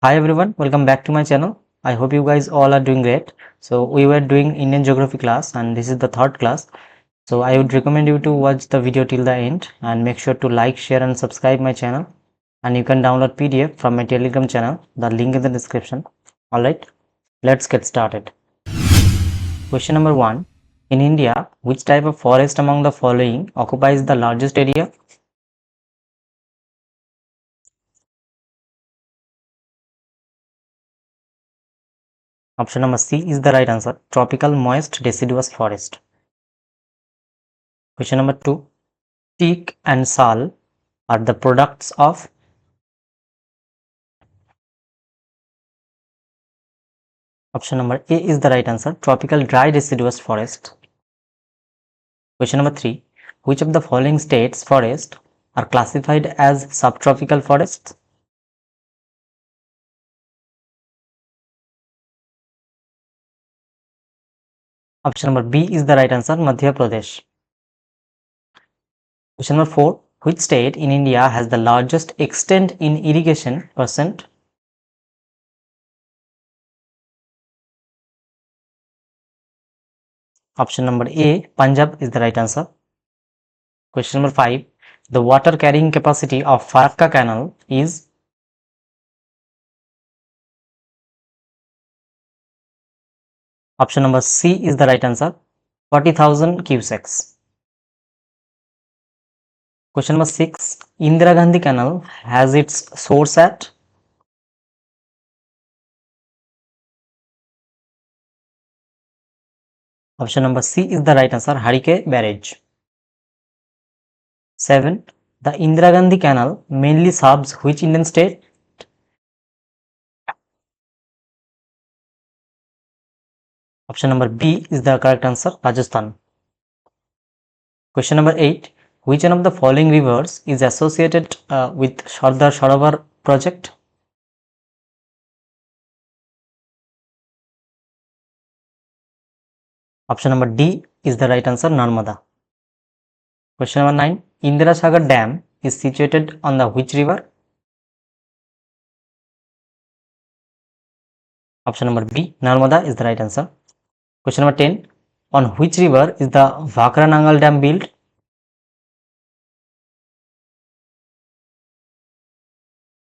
Hi everyone, welcome back to my channel. I hope you guys all are doing great. So we were doing Indian geography class and this is the third class. So I would recommend you to watch the video till the end and make sure to like, share and subscribe my channel. And you can download PDF from my Telegram channel, the link in the description. Alright, let's get started. Question number 1. In India, which type of forest among the following occupies the largest area? Option number C is the right answer. Tropical moist deciduous forest. Question number 2. Teak and sal are the products of. Option number A is the right answer. Tropical dry deciduous forest. Question number 3. Which of the following states' forests are classified as subtropical forests? Option number B is the right answer. Madhya Pradesh. Question number 4. Which state in India has the largest extent in irrigation percent? Option number A, Punjab is the right answer. Question number 5. The water carrying capacity of Farakka Canal is. Option number C is the right answer. 40,000 cusecs. Question number 6. Indira Gandhi Canal has its source at. Option number C is the right answer. Harike Barrage. 7. The Indira Gandhi Canal mainly serves which Indian state? Option number B is the correct answer. Rajasthan. Question number 8. Which one of the following rivers is associated with Sardar Sarovar project? Option number D is the right answer. Narmada. Question number 9. Indira Sagar Dam is situated on the which river? Option number B, Narmada is the right answer. Question number 10. On which river is the Bhakra Nangal Dam built?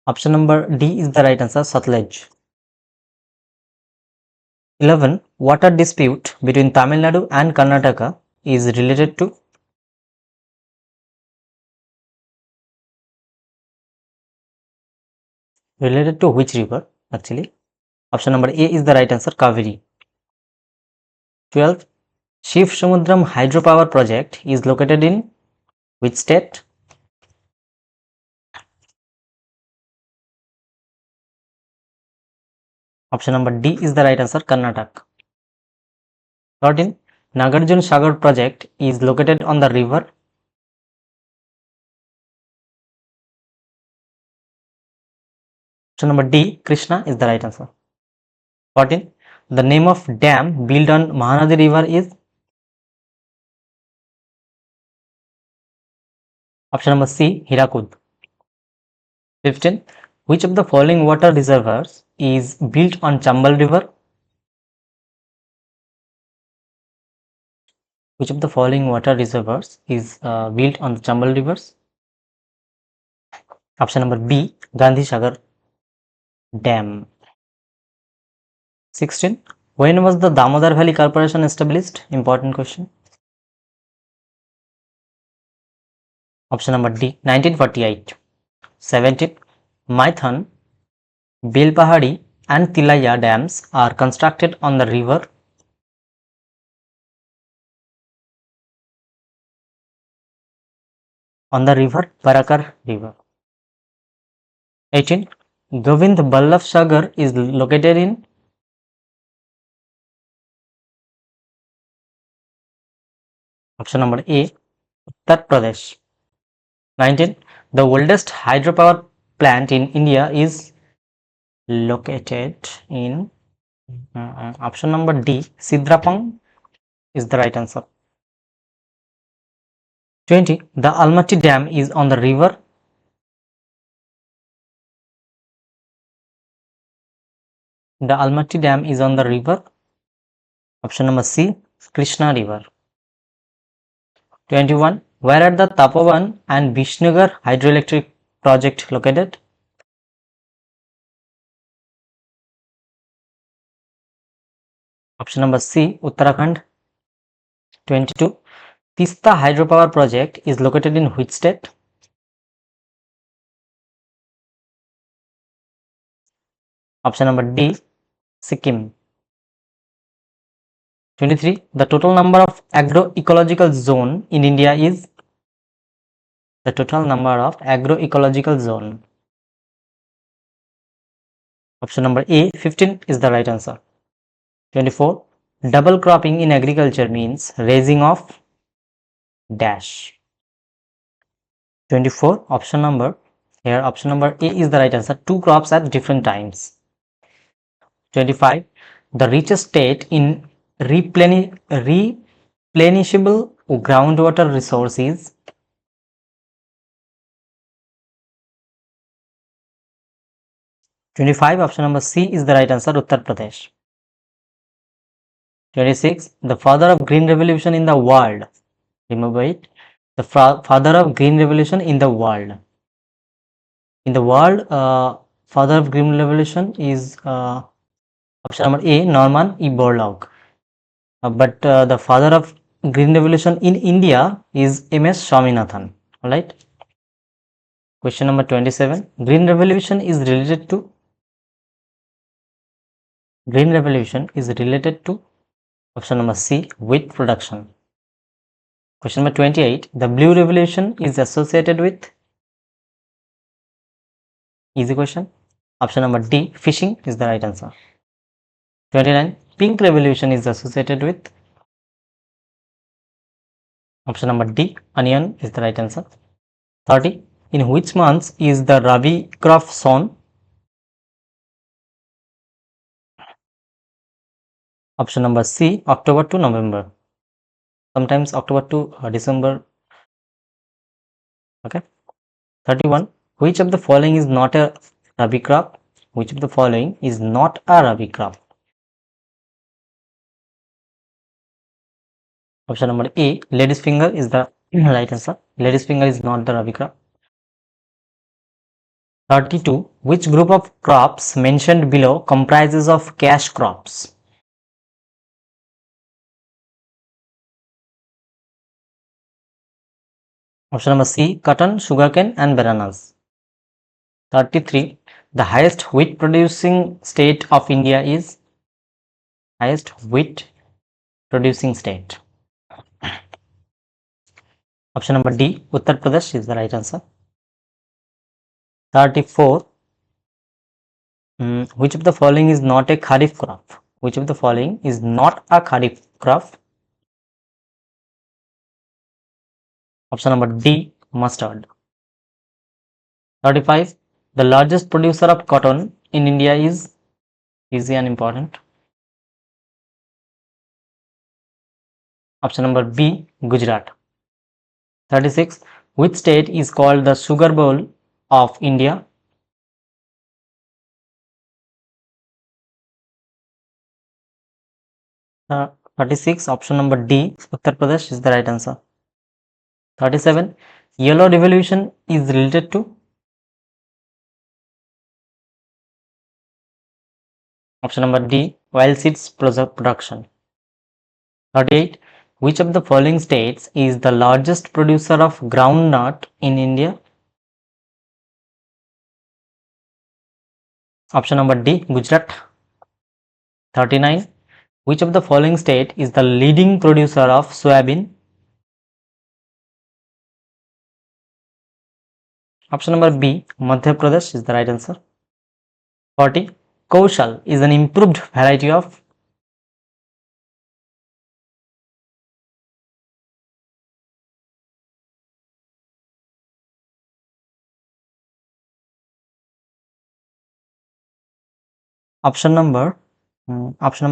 Option number D is the right answer. Satluj. 11. Water dispute between Tamil Nadu and Karnataka is related to. Related to which river actually? Option number A is the right answer. Kaveri. 12. Shiv Samudram Hydropower project is located in which state? Option number D is the right answer. Karnataka. 13. Nagarjuna Sagar project is located on the river. Option number D, Krishna is the right answer. 14. The name of dam built on Mahanadi river is. Option number C, Hirakud. 15. Which of the following water reservoirs is built on Chambal river? Which of the following water reservoirs is built on the Chambal rivers? Option number B, Gandhi Sagar Dam. 16. When was the Damodar Valley Corporation established? Important question. Option number D, 1948. 17. Maithon, Belpahari and Tilaya dams are constructed on the river. On the river Parakar river. 18. Govind Ballabh Sagar is located in. Option number A, Uttar Pradesh. 19. The oldest hydropower plant in India is located in. Option number D, Sidrapang is the right answer. 20. The Almaty Dam is on the river. The Almaty Dam is on the river. Option number C, Krishna River. 21. Where are the Tapovan and Vishnugar hydroelectric project located? Option number C, Uttarakhand. 22. Tista hydropower project is located in which state? Option number D, Sikkim. 23. The total number of agroecological zone in India is? The total number of agroecological zone. Option number A, 15 is the right answer. 24. Double cropping in agriculture means raising of dash. 24. Option number A is the right answer. Two crops at different times. 25. The richest state in replenishable groundwater resources. 25. Option number C is the right answer. Uttar Pradesh. 26. The father of green revolution in the world. Remember it. The father of green revolution in the world. In the world, father of green revolution is option number A, Norman E. Borlaug. But the father of green revolution in India is M.S. Swaminathan. Alright. Question number 27. Green revolution is related to? Green revolution is related to? Option number C, wheat production. Question number 28. The blue revolution is associated with? Easy question. Option number D, fishing is the right answer. 29. Pink revolution is associated with? Option number D, onion is the right answer. 30. In which months is the Rabi crop sown? Option number C, October to November. Sometimes October to December. Okay. 31. Which of the following is not a Rabi crop? Which of the following is not a Rabi crop? Option number A, lady's finger is the right answer. Lady's finger is not the Rabi crop. 32. Which group of crops mentioned below comprises of cash crops? Option number C, cotton, sugarcane and bananas. 33. The highest wheat producing state of India is? Highest wheat producing state. Option number D, Uttar Pradesh is the right answer. 34. Which of the following is not a kharif crop? Which of the following is not a kharif crop? Option number D, mustard. 35. The largest producer of cotton in India is? Easy and important. Option number B, Gujarat. 36. Which state is called the sugar bowl of India? Uh, 36. Option number D, Uttar Pradesh is the right answer. 37. Yellow revolution is related to? Option number D, oilseeds production. 38. Which of the following states is the largest producer of groundnut in India? Option number D, Gujarat. 39. Which of the following state is the leading producer of soybean? Option number B, Madhya Pradesh is the right answer. 40. Kaushal is an improved variety of? Option number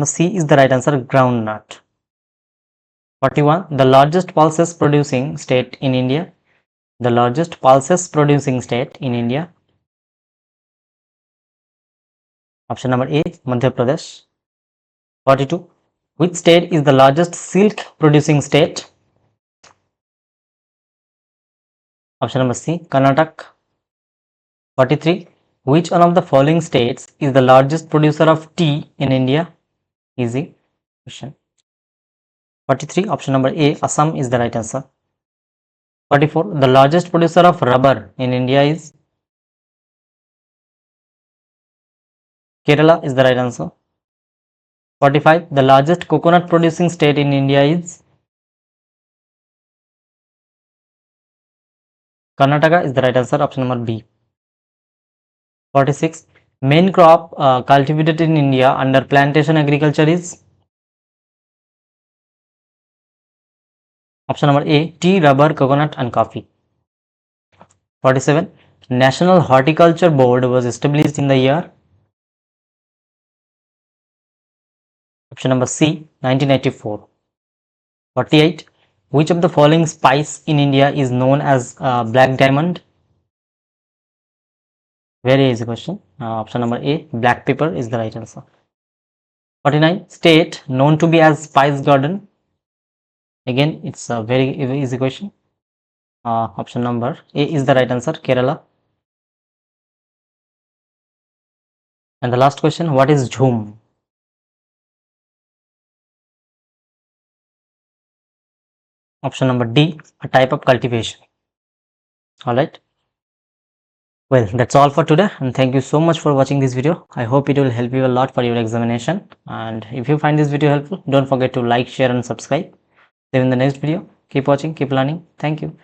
C is the right answer, groundnut. 41. The largest pulses producing state in India? The largest pulses producing state in India? Option number A, Madhya Pradesh. 42. Which state is the largest silk producing state? Option number C, Karnataka. 43. Which one of the following states is the largest producer of tea in India? Easy question. 43. Option number A, Assam is the right answer. 44. The largest producer of rubber in India is Kerala is the right answer. 45. The largest coconut producing state in India is Karnataka is the right answer. Option number B. 46. Main crop cultivated in India under plantation agriculture is option number A, tea, rubber, coconut and coffee. 47. National Horticulture Board was established in the year option number C, 1984. 48. Which of the following spice in India is known as black diamond? Very easy question. Option number A, black pepper is the right answer. 49. State known to be as Spice Garden. Again, it's a very easy question. Option number A is the right answer, Kerala. And the last question, what is jhum? Option number D, a type of cultivation. Alright. Well, that's all for today, and thank you so much for watching this video. I hope it will help you a lot for your examination. And if you find this video helpful, don't forget to like, share and subscribe. See you in the next video. Keep watching, keep learning. Thank you.